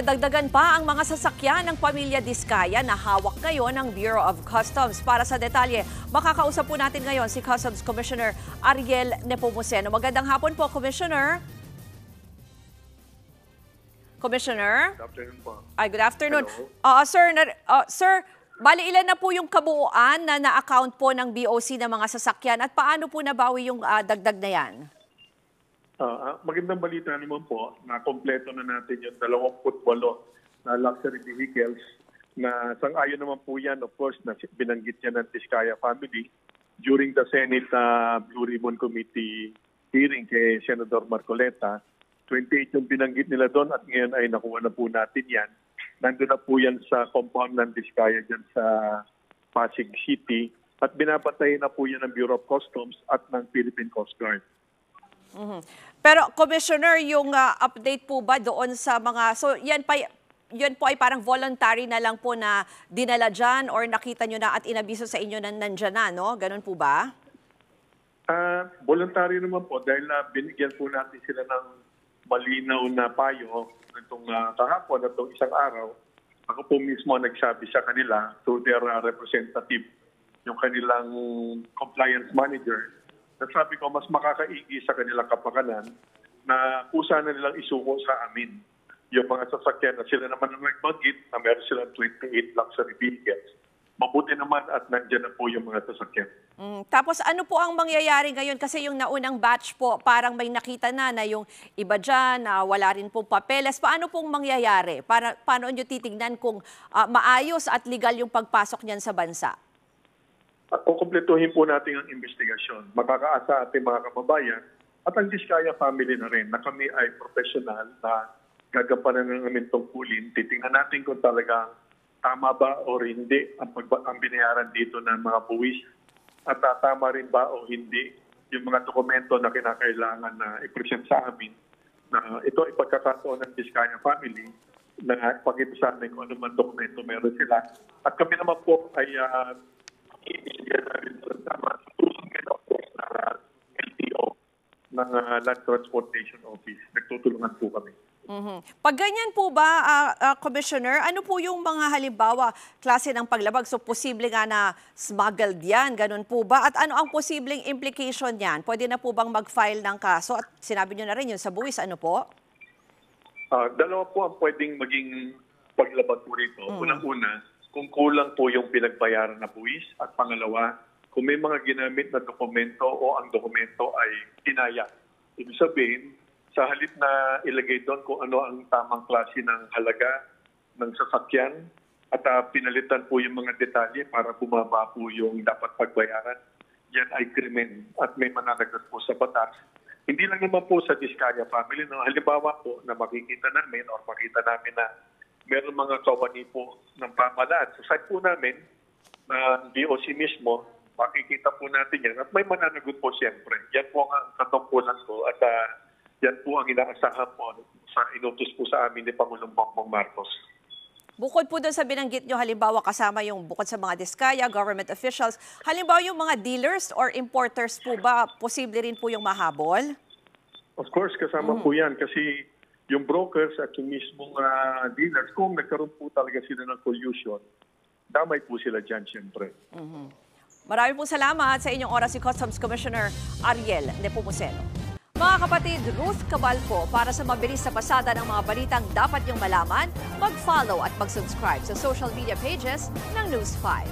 Nadagdagan pa ang mga sasakyan ng pamilya Diskaya na hawak ngayon ng Bureau of Customs. Para sa detalye, makakausap po natin ngayon si Customs Commissioner Ariel Nepomuceno. Magandang hapon po, Commissioner. Commissioner? Good afternoon po. Ay, good afternoon. Hello. Sir, bali ilan na po yung kabuuan na na-account po ng BOC ng mga sasakyan at paano po nabawi yung dagdag na yan? Magandang balita naman po na kompleto na natin yung 28 na luxury vehicles na sang-ayon naman po yan, of course, na binanggit niya ng Diskaya family during the Senate Blue Ribbon Committee hearing kay Senator Marcoleta. 28 yung binanggit nila doon at ngayon ay nakuha na po natin yan. Nandun na po yan sa compound ng Diskaya dyan sa Pasig City at binabatayin na po yan ng Bureau of Customs at ng Philippine Coast Guard. Pero Commissioner, yung update po ba doon sa mga, so yan po ay parang voluntary na lang po na dinala dyan or nakita nyo na at inabiso sa inyo na nandyan na, no? Ganun po ba? Voluntary naman po dahil binigyan po natin sila ng malinaw na payo itong kahapon at itong isang araw. Ako po mismo nagsabi sa kanila through their representative, yung kanilang compliance manager. Sabi ko, mas makakaigi sa kanilang kapakanan na kusa na nilang isuko sa amin yung mga sasakyan na sila naman ang nagbanggit na meron silang 28 luxury vehicles. Mabuti naman at nandiyan na po yung mga sasakyan. Tapos ano po ang mangyayari ngayon? Kasi yung naunang batch po, parang may nakita na yung iba dyan, wala rin pong papeles. Paano pong mangyayari? Paano nyo titignan kung maayos at legal yung pagpasok niyan sa bansa? At kukumpletuhin po natin ang investigasyon. Makakaasa ating mga kababayan at ang Diskaya family na rin na kami ay professional na gagampanan ng aming tungkulin. Titingnan natin kung talagang tama ba o hindi ang binayaran dito ng mga buwis at tama rin ba o hindi yung mga dokumento na kinakailangan na i-present sa amin na ito ay pagkakataon ng Diskaya family na ipakita sa amin kung ano man dokumento meron sila. At kami naman po ay ibigyan na rin sa tama na LTO ng Land Transportation Office. Nagtutulungan po kami. Pag ganyan po ba, Commissioner, ano po yung mga halimbawa klase ng paglabag? So posible nga na smuggled yan, ganun po ba? At ano ang posibleng implication yan? Pwede na po bang mag-file ng kaso? At sinabi nyo na rin yun sa buwis, ano po? Dalawa po ang pwedeng maging paglabag po rito. Unang-una, kung kulang po yung pinagbayaran na buwis. At pangalawa, kung may mga ginamit na dokumento o ang dokumento ay tinaya. Ibig sabihin, sa halip na ilagay doon kung ano ang tamang klase ng halaga ng sasakyan at pinalitan po yung mga detalye para bumaba po yung dapat pagbayaran, yan ay krimen at may mananagot po sa batas. Hindi lang naman po sa Diskaya family. No? Halimbawa po na makikita namin o makita namin na meron mga kawani po ng pamahalaan. Sa side po namin, na BOC mismo, makikita po natin yan. At may mananagot po siyempre. Yan po ang katungkulan ko at yan po ang inaasahan po sa inutos po sa amin ni Pangulong Bongbong Marcos. Bukod po doon sa binanggit nyo, halimbawa kasama yung bukod sa mga Diskaya, government officials, halimbawa yung mga dealers or importers po ba, posible rin po yung mahabol? Of course, kasama po yan kasi yung brokers at yung mismong dealers, kung nagkaroon po talaga sila ng collusion, damay po sila dyan siyempre. Maraming po salamat sa inyong oras si Customs Commissioner Ariel Nepomuceno. Mga kapatid, Ruth Cabalco, para sa mabilis na pasada ng mga balitang dapat niyong malaman, mag-follow at mag-subscribe sa social media pages ng News 5.